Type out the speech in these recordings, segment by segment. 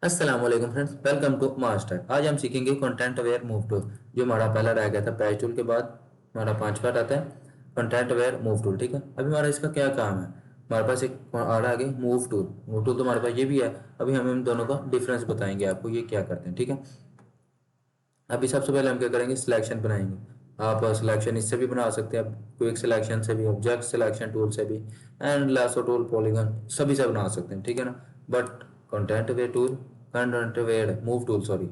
अस्सलाम वालेकुम friends, welcome to master. आज हम सीखेंगे कंटेंट अवेयर मूव टूल। जो हमारा पहला रह गया था पेज टूल के बाद हमारा पांचवा आता है कंटेंट अवेयर मूव टूल। ठीक है, अभी हमारा इसका क्या काम है। हमारे पास एक आ रहा है मूव टूल। मूव टूल तो हमारे पास ये भी है। अभी हम इन दोनों का डिफरेंस बताएंगे आपको, ये क्या करते हैं। ठीक है, अभी सबसे पहले हम क्या करेंगे, सिलेक्शन बनाएंगे। आप सिलेक्शन इससे भी बना सकते हैं, क्विक सिलेक्शन से भी, ऑब्जेक्ट सिलेक्शन टूल से भी, एंड लासो टूल, पॉलीगन सभी से बना सकते हैं। ठीक है ना, but content aware tool, content aware move tool sorry,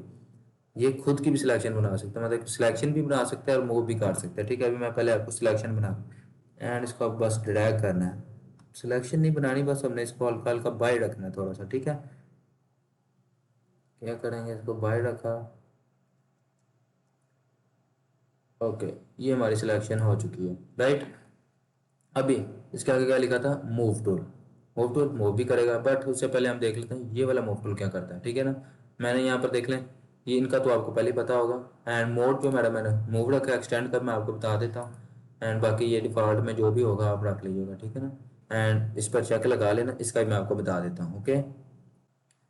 ये खुद की भी सिलेक्शन बना सकते हैं, मतलब सिलेक्शन भी बना सकते हैं और मूव भी कर सकते हैं। ठीक है, अभी मैं पहले आपको सिलेक्शन बना एंड इसको अब बस ड्रैग करना है। सिलेक्शन नहीं बनानी, बस हमने इसको हल्का हल्का बाई रखना है थोड़ा सा। ठीक है, क्या करेंगे, इसको बाई रखा। ओके, ये हमारी सिलेक्शन हो चुकी है, राइट। अभी इसके आगे क्या लिखा था, move tool. Move tool move भी करेगा, बट उससे पहले हम देख लेते हैं ये वाला मूव टूल क्या करता है। ठीक है ना, मैंने यहाँ पर देख लें, ये इनका तो आपको पहले ही पता होगा। एंड मोड जो मैंने मूव रखा है, एक्सटेंड कर मैं आपको बता देता हूँ। एंड बाकी ये डिफॉल्ट में जो भी होगा आप रख लीजिएगा। ठीक है ना, एंड इस पर चेक लगा लेना, इसका भी मैं आपको बता देता हूँ। ओके,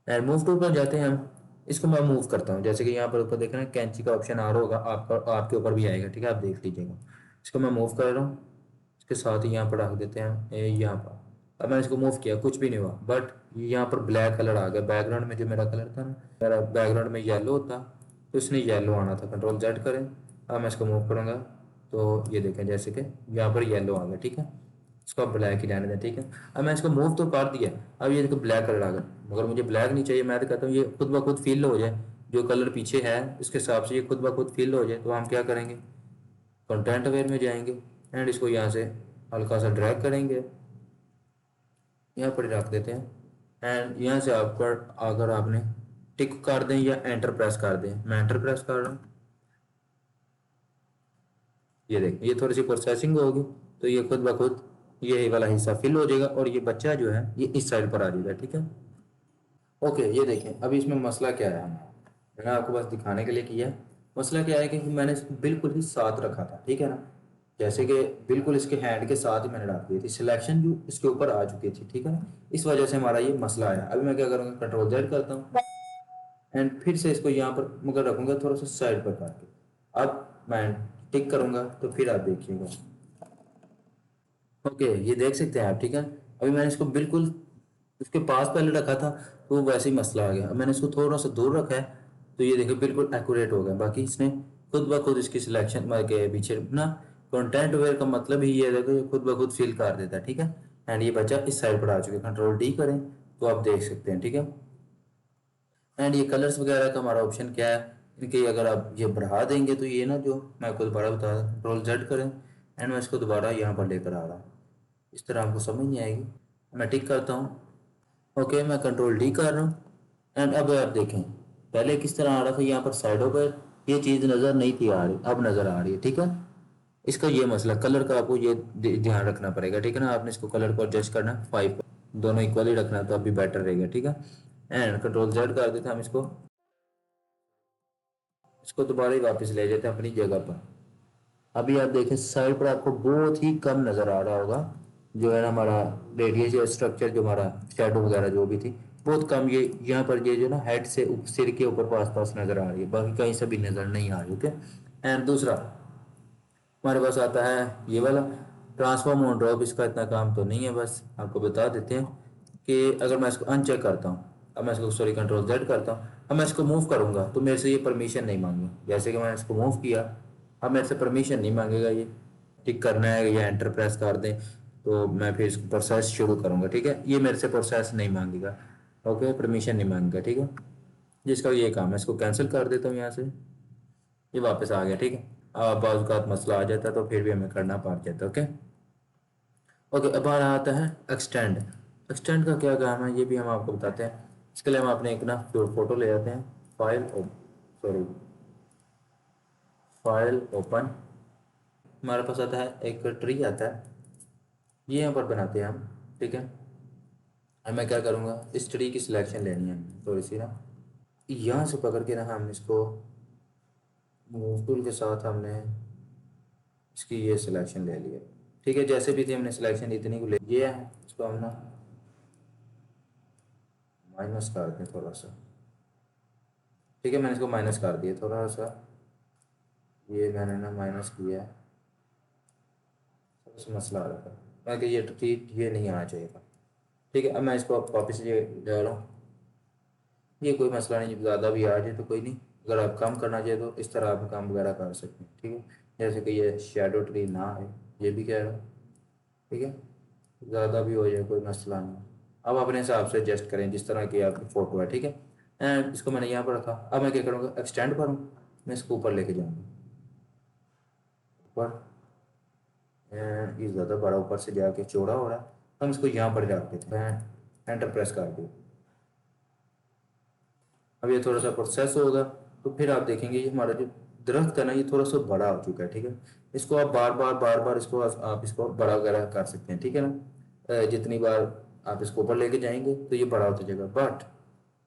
एंड मूव टूल पर जाते हैं हम। इसको मैं मूव करता हूँ, जैसे कि यहाँ पर ऊपर देख रहे हैं कैंची का ऑप्शन आ रहा होगा आपका, आपके ऊपर भी आएगा। ठीक है, आप देख लीजिएगा। इसको मैं मूव कर रहा हूँ, इसके साथ ही यहाँ पर रख देते हैं यहाँ पर। अब मैंने इसको मूव किया, कुछ भी नहीं हुआ, बट यहाँ पर ब्लैक कलर आ गया। बैकग्राउंड में जो मेरा कलर था ना, मेरा बैकग्राउंड में येलो होता तो इसने येलो आना था। कंट्रोल जेड करें, अब मैं इसको मूव करूँगा तो ये देखें जैसे कि यहाँ पर येलो आ गया। ठीक है, इसको आप ब्लैक ही रहने दें। ठीक है, अब मैं इसको मूव तो कर दिया, अब ये देखो ब्लैक कलर आ गया, मगर मुझे ब्लैक नहीं चाहिए। मैं तो कहता हूँ ये खुद ब खुद फिल हो जाए, जो कलर पीछे है उसके हिसाब से ये खुद ब खुद फिल हो जाए। तो हम क्या करेंगे, कंटेंट अवेयर में जाएंगे एंड इसको यहाँ से हल्का सा ड्रैग करेंगे, यहाँ पर रख देते हैं। एंड यहाँ से आप पर अगर आपने टिक कर दें या एंटर प्रेस कर दें, मैं एंटर प्रेस कर रहा हूँ। ये देखें, ये थोड़ी सी प्रोसेसिंग होगी तो ये खुद ब खुद ये वाला हिस्सा फिल हो जाएगा और ये बच्चा जो है ये इस साइड पर आ जाएगा। ठीक है, ओके, ये देखें अभी इसमें मसला क्या है। मैंने आपको बस दिखाने के लिए किया है। मसला क्या है कि मैंने इसको बिल्कुल ही साथ रखा था। ठीक है ना, जैसे कि बिल्कुल इसके हैंड के साथ ही मैंने डाल दी थी, सिलेक्शन जो इसके ऊपर आ चुकी थी। ठीक है ना, इस वजह से हमारा ये मसला आया। अभी मैं क्या करूँगा, कंट्रोल जेड करता हूँ एंड फिर से इसको यहाँ पर मगर रखूंगा थोड़ा सा साइड पर करके। अब मैं टिक करूंगा तो फिर आप देखिएगा। ओके, ये देख सकते हैं आप। ठीक है, अभी मैंने इसको बिल्कुल उसके पास पहले रखा था तो वैसे ही मसला आ गया। अब मैंने इसको थोड़ा सा दूर रखा है तो ये देखिए बिल्कुल एक्यूरेट हो गया। बाकी इसने खुद ब खुद इसकी सिलेक्शन के पीछे ना, कंटेंट अवेयर का मतलब ही ये है कि ये खुद ब खुद फिल कर देता है। ठीक है, एंड ये बच्चा इस साइड पर आ चुका है। कंट्रोल डी करें तो आप देख सकते हैं। ठीक है, एंड ये कलर्स वगैरह का हमारा ऑप्शन क्या है, इनके अगर आप ये बढ़ा देंगे तो ये ना, जो मैं आपको दोबारा बता रहा, कंट्रोल जेड करें एंड मैं इसको दोबारा यहाँ पर लेकर आ रहा हूँ। इस तरह आपको समझ नहीं आएगी। मैं टिक करता हूँ। ओके, मैं कंट्रोल डी कर रहा हूँ एंड अब आप देखें पहले किस तरह आ रहा था, यहाँ पर साइडों पर ये चीज़ नज़र नहीं थी आ रही, अब नज़र आ रही है। ठीक है, इसका ये मसला कलर का आपको ये ध्यान रखना पड़ेगा। ठीक है ना, आपने इसको कलर को एडजस्ट करना 5 दोनों इक्वली रखना तो अभी बेटर रहेगा। ठीक है, एंड कंट्रोल जेड कर देते हैं हम इसको। इसको दोबारा ही वापस ले जाते हैं अपनी जगह पर। अभी आप देखें साइड पर आपको बहुत ही कम नजर आ रहा होगा, जो है ना हमारा रेडियस या स्ट्रक्चर, जो हमारा शेडो वगैरह जो भी थी बहुत कम। ये यहाँ पर ये जो ना हेड से सिर के ऊपर पास पास नजर आ रही है, बाकी कहीं से भी नजर नहीं आ रही। ओके, एंड दूसरा हमारे पास आता है ये वाला ट्रांसफॉर्म ऑन ड्रॉप। इसका इतना काम तो नहीं है, बस आपको बता देते हैं कि अगर मैं इसको अनचेक करता हूँ, अब मैं इसको सॉरी कंट्रोल जेड करता हूँ, अब मैं इसको मूव करूंगा तो मेरे से ये परमिशन नहीं मांगे। जैसे कि मैंने इसको मूव किया, अब मेरे से परमिशन नहीं मांगेगा। ये टिक करना है या एंटर प्रेस कर दें तो मैं फिर इसको प्रोसेस शुरू करूंगा। ठीक है, ये मेरे से प्रोसेस नहीं मांगेगा। ओके, परमिशन नहीं मांगेगा। ठीक है, जिसका ये काम है, इसको कैंसिल कर देता हूँ यहाँ से, ये वापस आ गया। ठीक है, अब बाज़ औक़ात मसला आ जाता है तो फिर भी हमें करना पड़ जाता है। ओके ओके, अब आ रहा आता है एक्सटेंड। एक्सटेंड का क्या काम है ये भी हम आपको बताते हैं। इसके लिए हम अपने एक ना फोटो ले जाते हैं, फाइल सॉरी फाइल ओपन। हमारे पास आता है एक ट्री आता है, ये यहाँ पर बनाते हैं हम। ठीक है, अब मैं क्या करूँगा, इस ट्री की सिलेक्शन लेनी है थोड़ी सी ना, यहाँ से पकड़ के ना हम इसको मूव टूल के साथ हमने इसकी ये सिलेक्शन ले लिया। ठीक है, जैसे भी थी हमने सिलेक्शन इतनी को ले, ये है, इसको हम ना माइनस कर दें थोड़ा सा। ठीक है, मैंने इसको माइनस कर दिया थोड़ा सा, ये मैंने ना माइनस किया है, सबसे मसला आ रहा था, मैं कि ये ठीक ये नहीं आना चाहिए था। ठीक है, अब मैं इसको वापस ये जा रहा हूँ, ये कोई मसला नहीं, ज़्यादा भी आ जाए तो कोई नहीं, अगर आप कम करना चाहिए तो इस तरह आप काम वगैरह कर सकते हैं। ठीक है, जैसे कि ये शेडो ट्री ना है, ये भी कह रहा हूँ। ठीक है, ज़्यादा भी हो जाए कोई मसला नहीं, अब अपने हिसाब से एडजस्ट करें जिस तरह की आपकी फ़ोटो है। ठीक है, एंड इसको मैंने यहाँ पर रखा, अब मैं क्या करूँगा, एक्सटेंड पर हूँ, मैं इसको ऊपर लेके जाऊँगा, ऊपर, एंड ये ज़्यादा बड़ा ऊपर से जाके चौड़ा हो रहा है, हम इसको यहाँ पर रख देते हैं, एंटर प्रेस कर दिया। अब ये थोड़ा सा प्रोसेस होगा, तो फिर आप देखेंगे ये हमारा जो दरख्त है ना, ये थोड़ा सा बड़ा हो चुका है। ठीक है, इसको आप बार बार इसको आप इसको बड़ा वगैरह कर सकते हैं। ठीक है ना, जितनी बार आप इसको ऊपर लेके जाएंगे तो ये बड़ा होता जाएगा, बट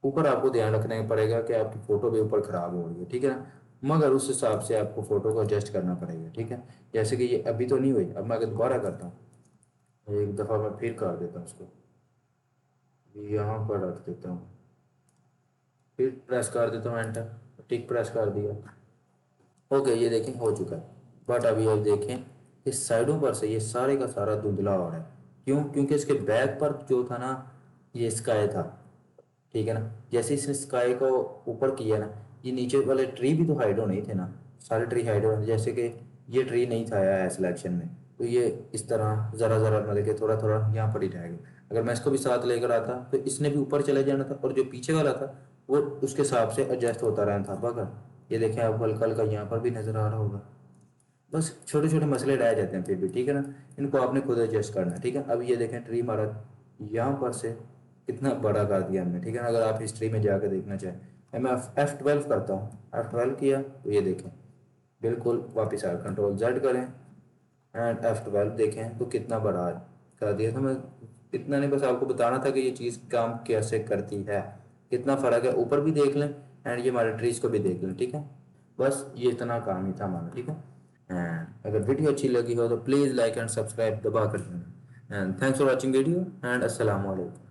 ऊपर आपको ध्यान रखना पड़ेगा कि आपकी फ़ोटो भी ऊपर ख़राब हो रही है। ठीक है ना, मगर उस हिसाब से आपको फ़ोटो को एडजस्ट करना पड़ेगा। ठीक है, जैसे कि ये अभी तो नहीं हुई, अब मैं अगर दोबारा करता हूँ, एक दफ़ा मैं फिर कर देता हूँ इसको, यहाँ पर रख देता हूँ, फिर प्रेस कर देता हूँ एंटर, टिक प्रेस कर दिया। ओके, ये देखें हो चुका है, बट अभी अब देखें इस साइडों पर से ये सारे का सारा धुंधला हो रहा है। क्यों? क्योंकि इसके बैक पर जो था ना, ये स्काई था। ठीक है ना, जैसे इसने स्काई को ऊपर किया ना, ये नीचे वाले ट्री भी तो हाइड होने ही थे ना, सारे ट्री हाइड होने, जैसे कि ये ट्री नहीं था आया है सिलेक्शन में, तो ये इस तरह ज़रा ज़रा मतलब कि थोड़ा थोड़ा यहाँ पर ही रह गया। अगर मैं इसको भी साथ लेकर आता तो इसने भी ऊपर चले जाना था, और जो पीछे वाला था वो उसके हिसाब से एडजस्ट होता रहना था। बगर ये देखें आप, हल्का हल्का यहाँ पर भी नज़र आ रहा होगा। बस छोटे छोटे मसले रह जाते हैं फिर भी। ठीक है ना, इनको आपने खुद एडजस्ट करना है। ठीक है, अब ये देखें ट्री हमारा यहाँ पर से कितना बड़ा कर दिया हमने। ठीक है ना, अगर आप हिस्ट्री में जाकर देखना चाहें, मैं F12 करता हूँ, F12 किया तो ये देखें बिल्कुल वापस आया, कंट्रोल जेड करें एंड F12 देखें तो कितना बड़ा कर दिया था। मैं इतना नहीं, बस आपको बताना था कि ये चीज़ काम कैसे करती है, कितना फ़र्क है, ऊपर भी देख लें एंड ये हमारे ट्रीज को भी देख लें। ठीक है, बस ये इतना काम ही था हमारा। ठीक है, एंड अगर वीडियो अच्छी लगी हो तो प्लीज़ लाइक एंड सब्सक्राइब दबा कर देना, and thanks for watching video and अस्सलाम वालेकुम।